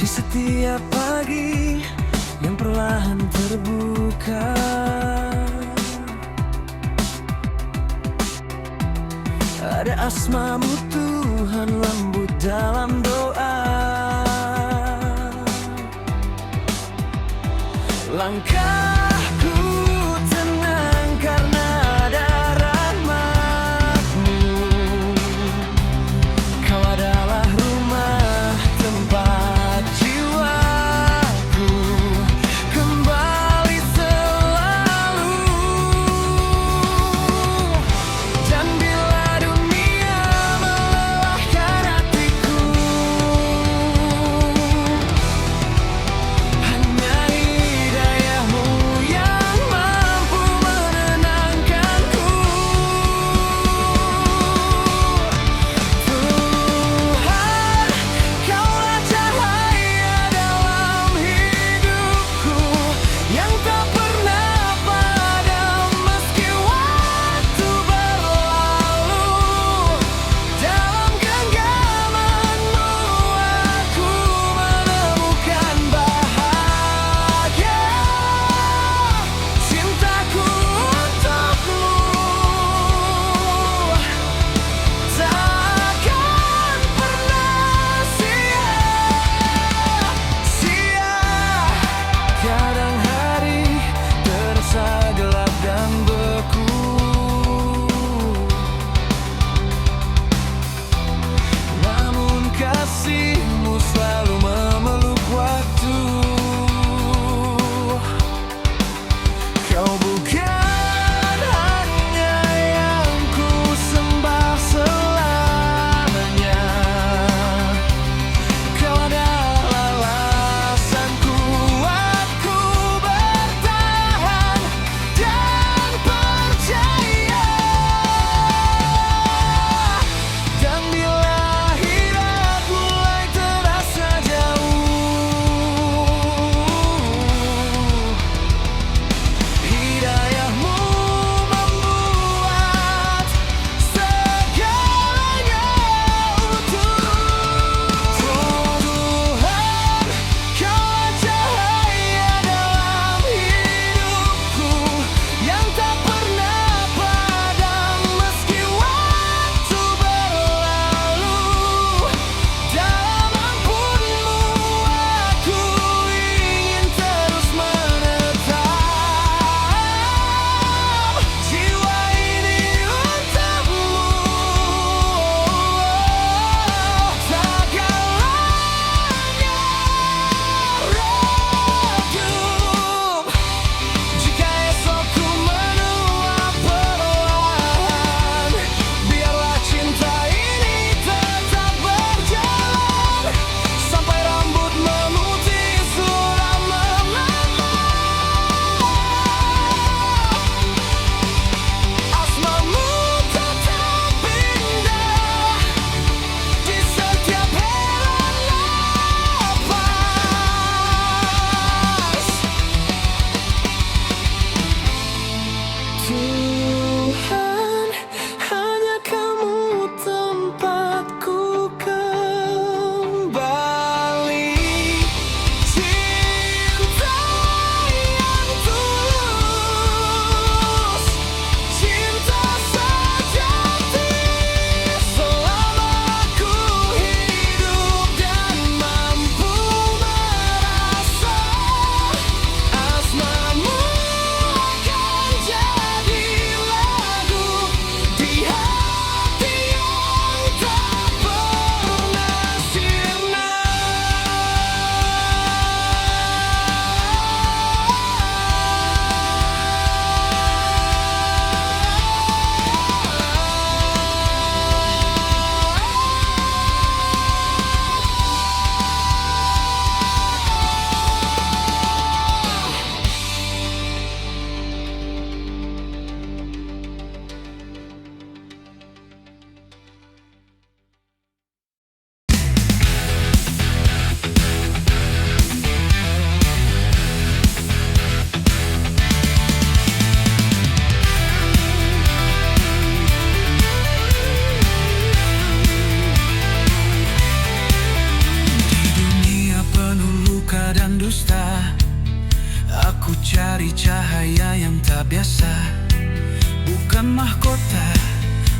Di setiap pagi yang perlahan terbuka, ada asmamu Tuhan lembut dalam doa. Langkahku tenang karena ada rahmat-Mu. Kau adalah rumah tempat jiwaku kembali selalu. Dan bila dunia melelahkan hatiku, hanya hidayah-Mu dan dusta. Aku cari cahaya yang tak biasa, bukan mahkota,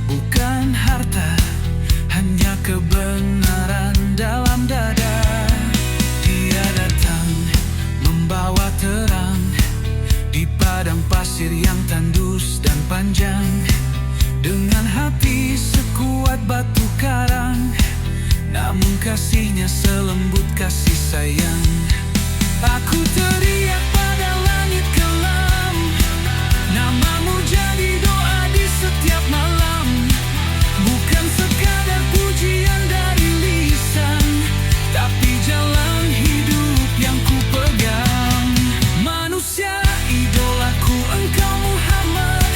bukan harta, hanya kebenaran dalam dada. Dia datang membawa terang di padang pasir yang tandus dan panjang. Dengan hati sekuat batu karang, namun kasihnya selembut kasih sayang. Aku teriak pada langit kelam, namamu jadi doa di setiap malam. Bukan sekadar pujian dari lisan, tapi jalan hidup yang ku pegang. Manusia idolaku engkau Muhammad,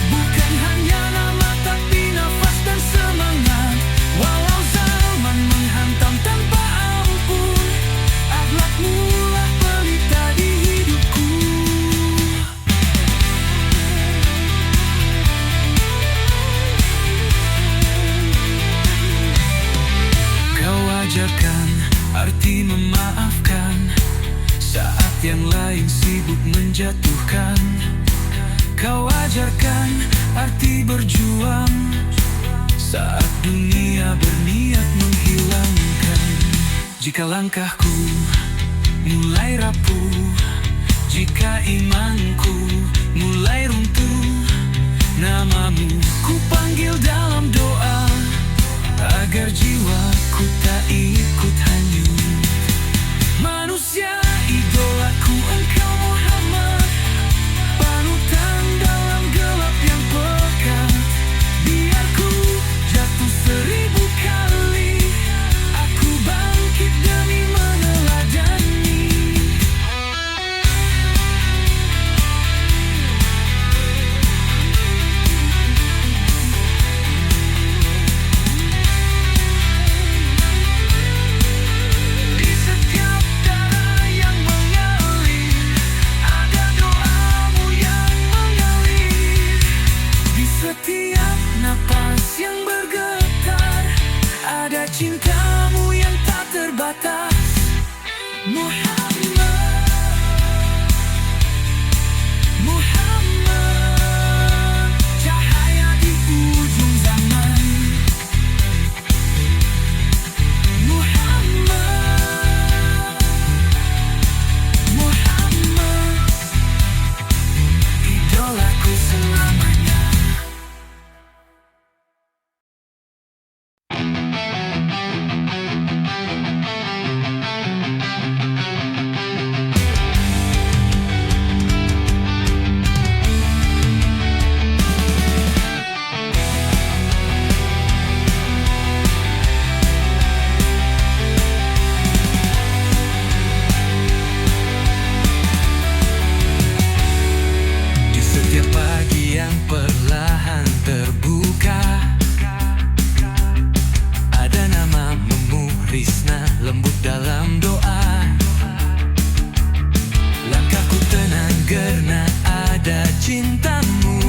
bukan hanya nama tapi nafas dan semangat. Walau zaman menghantam tanpa ampun, akhlakmu lah pelita di hidupku. Kau ajarkan arti memaafkan saat yang lain sibuk menjatuhkan. Kau ajarkan arti berjuang saat dunia berniat menghilangkan. Jika langkahku mulai rapuh, jika imanku mulai runtuh, namamu ku panggil dalam doa, agar jiwaku tak ikut hanyut. Manusia idolaku engkau Muhammad, panutan dalam gelap yang pekat. Biar ku jatuh 1000 kali, aku bangkit demi meneladani. Di setiap darah yang mengalir, ada doamu yang mengalir. Di setiap napas yang bergetar, ada cintamu yang tak terbatas. Muhammad, Muhammad, cahaya di ujung zaman. Muhammad, Muhammad, idolaku selamanya. Di setiap pagi yang perlahan terbuka, ada namamu Risna lembut dalam doa. Langkahku tenang karena ada cintamu.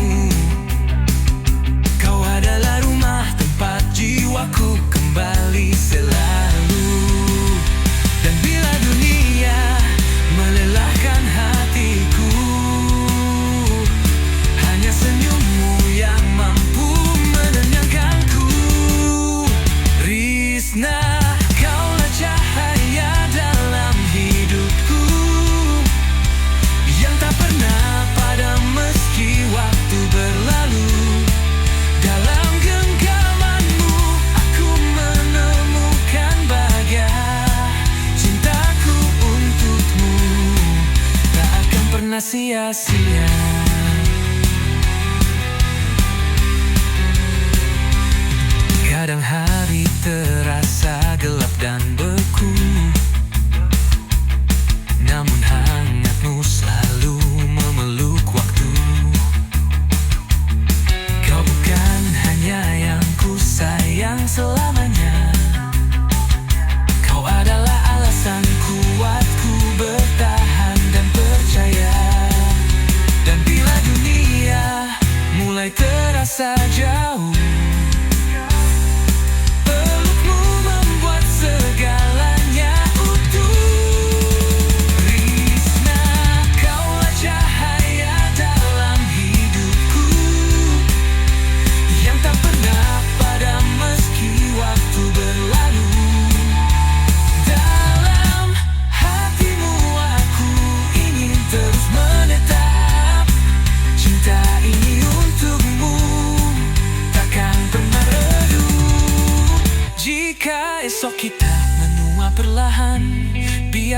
Kau adalah rumah tempat jiwaku kembali selalu. Dan bila dunia melelahkan hatiku, hanya senyummu yang mampu menenangkanku. Risna, kaulah cahaya dalam hidupku, yang tak pernah padam meski waktu berlalu. Dalam genggamanmu aku menemukan bahagia. Cintaku untukmu tak akan pernah sia-sia. Kadang hari terasa gelap dan beku, namun hangatmu selalu memeluk waktu. Kau bukan hanya yang ku sayang selamanya, kau adalah alasan kuatku bertahan dan percaya. Dan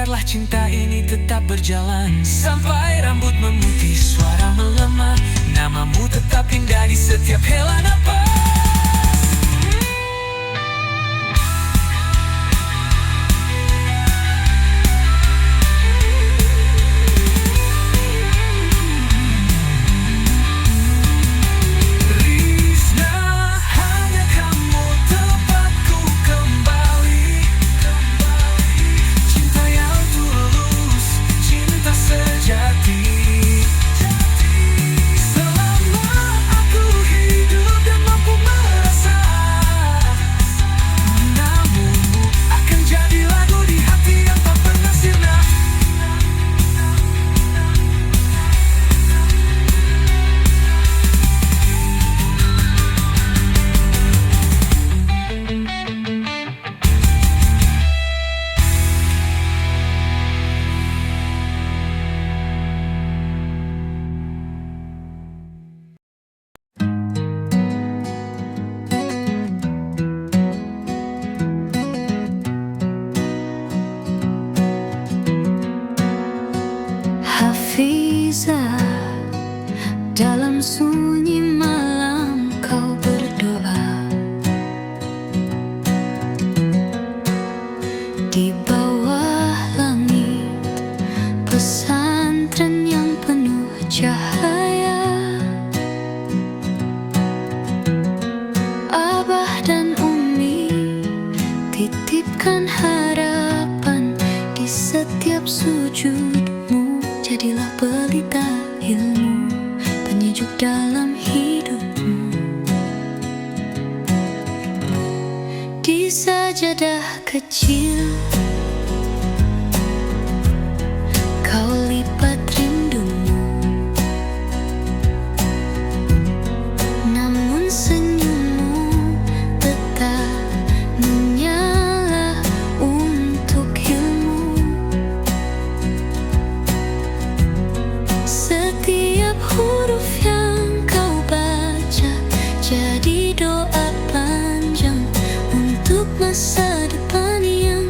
Biarlah cinta ini tetap berjalan sampai rambut memutih, suara melemah, namamu tetap indah di setiap hela napas. Hafiza, dalam sunyi malam kau berdoa, di bawah langit pesantren yang penuh cahaya. Abah dan Umi titipkan harapan di setiap sujudmu. Jadilah pelita ilmu, penyejuk dalam hidupmu. Di sajadah kecil kau lipat rindumu, namun senyummu tetap menyala untuk ilmu. Setiap huruf yang kau baca jadi doa panjang untuk masa depan yang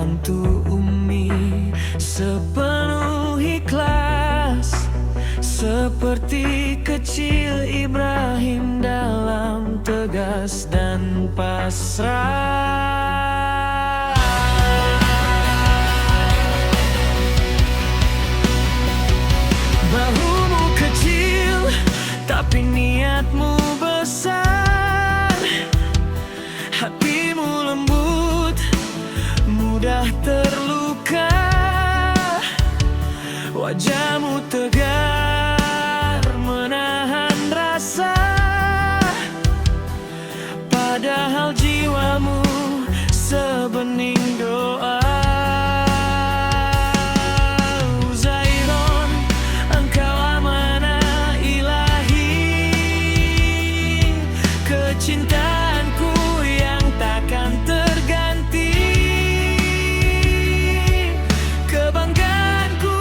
bantu Umi sepenuh ikhlas, seperti kecil Ibrahim dalam tegas dan pasrah. Bahumu kecil tapi niatmu besar, hatimu lembut, mudah terluka, wajahmu tegar menahan rasa, padahal jiwamu sebening doa. Zairon, engkau amanah ilahi, kecintaanku yang takkan terganti, kebanggaanku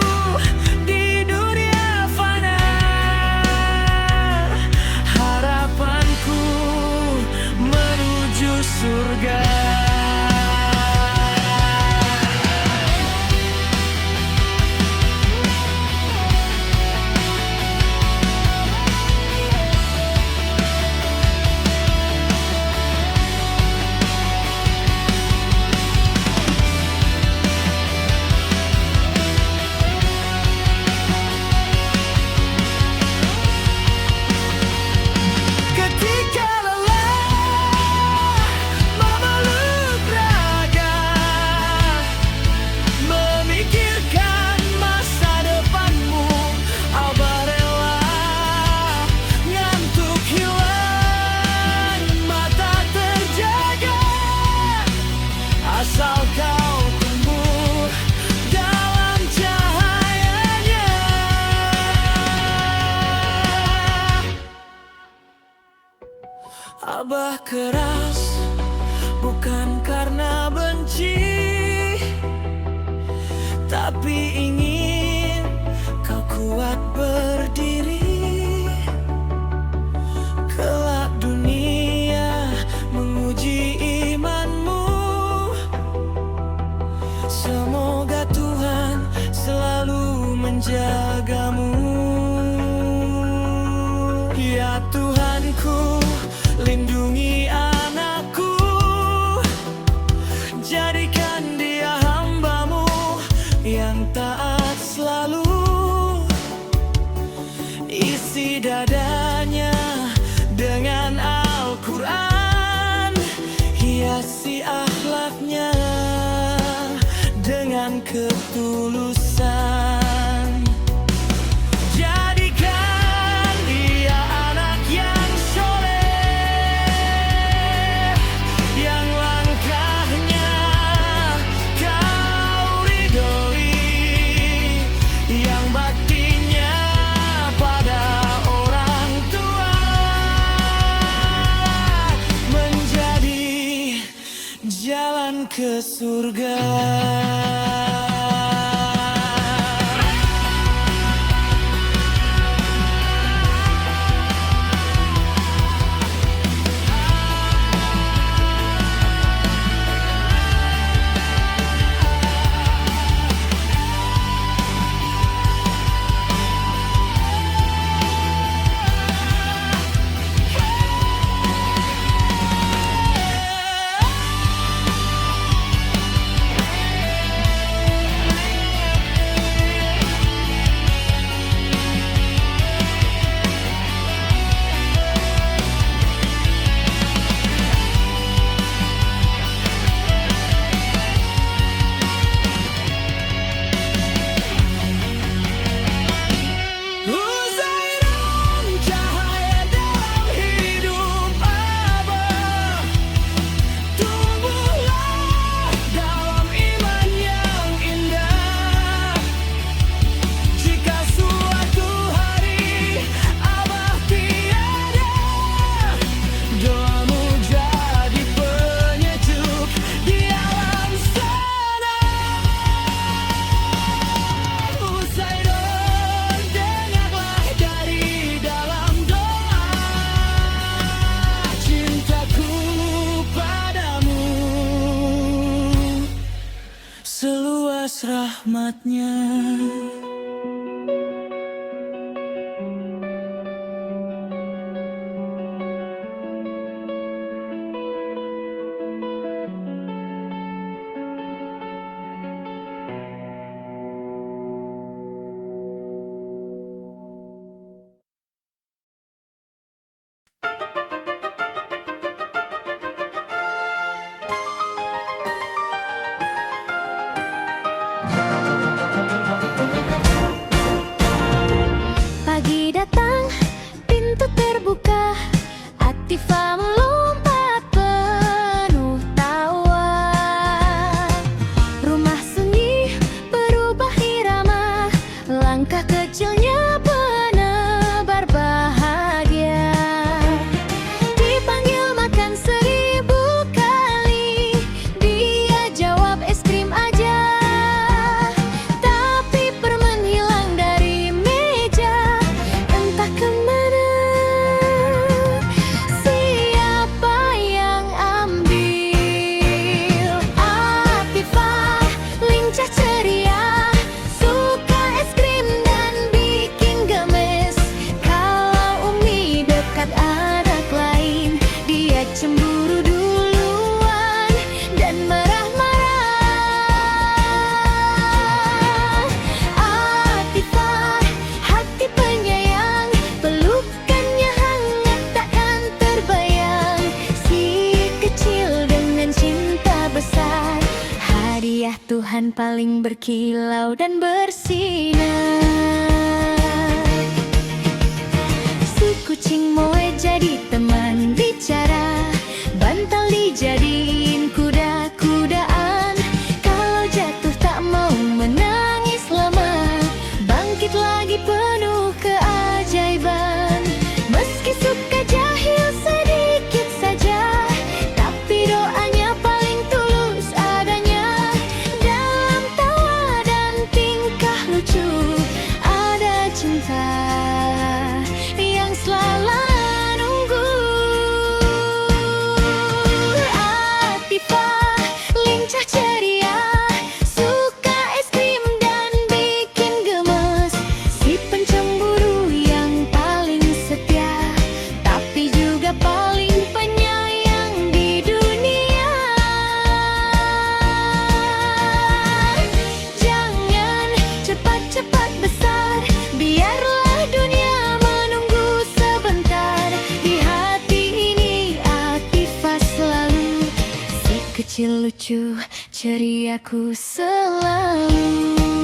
di dunia fana, harapanku menuju surga. Ketika lelah memeluk raga, memikirkan masa depanmu, Abah rela ngantuk hilang, mata terjaga, asal kau tumbuh dalam cahayanya. Abah keras bukan karena benci, tapi ingin kau kuat berdiri. Kelak dunia menguji imanmu, semoga Tuhan selalu menjagamu. Ya Tuhanku, lindungi anakku, jadikan dia hamba-Mu yang taat selalu. Isi dadanya dengan Al-Quran, hiasi akhlaknya dengan ketulusan. Jadikan dia anak yang soleh, yang langkahnya kau ridhoi, yang baktinya pada orang tua menjadi jalan ke surga. atas rahmatnya. Pagi datang, pintu terbuka, Atifa melompat penuh tawa. Rumah sunyi berubah irama, langkah kecilnya penebar bahagia. Dipanggil makan 1000 kali, dia jawab es krim aja. Tapi permen hilang dari meja, entah kemana. Siapa yang ambil? Atifah lincah ceria, suka es krim dan bikin gemes. Kalau Umi dekat anak lain, dia cemburu duluan dan marah-marah. Atifah, hati penyayang, pelukannya hangat takkan terbayang. Si kecil dengan cinta besar, hadiah Tuhan paling berkilau dan bersinar. Si kucing moe jadi teman bicara, bantal dijadiin kuda-kudaan. Kalau jatuh tak mau menangis lama, bangkit lagi penuh keajaiban. Meski suka jahil sedikit saja, tapi doanya paling tulus adanya. Dalam tawa dan tingkah lucu, ada cinta yang selalu nunggu. Atifah lincah ceria, suka es krim dan bikin gemes. Si pencemburu yang paling setia, tapi juga paling penyayang di dunia. Jangan cepat-cepat besar, biarlah dunia menunggu sebentar. Di hati ini Atifah selalu, si kecil lucu ceriaku selalu.